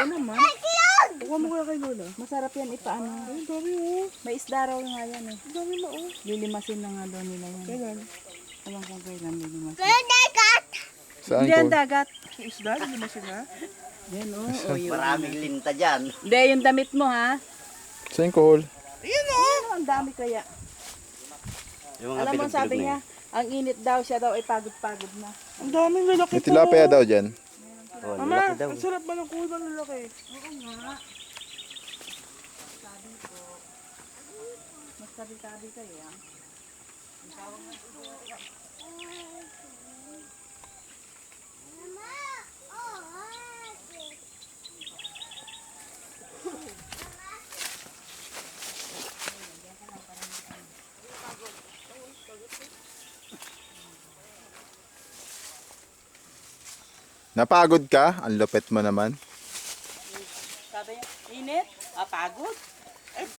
Oo naman. Kuha mo kaya kay Lola. Masarap yan ipaano. Ay, ang dami oh. May isda raw nga yan eh. Ang dami na oh. Lilimasin na nga daw nila yan. Kailan? Alam kong kailan lilimasin. Saan Hindi ko? ang dagat. Sa isda, hindi mo sila. Yan oh. Yun. Maraming linta dyan. Hindi, yung damit mo ha. Saan ko? Ayan oh. Ano, ang dami kaya. Yung mga Alam mo, bilog-bilog sabi na niya, ang init daw siya daw ay pagod-pagod na. Ang daming lalaki May tilapia daw dyan. yun. Oh, Mama, lalaki daw. ang sarap ba ng kuha ng lalaki? Oo nga. Sabi ko, magtabi-tabi kayo ah. Napagod ka? Ang lupit mo naman. Sabi niya, init? Pagod? Eh,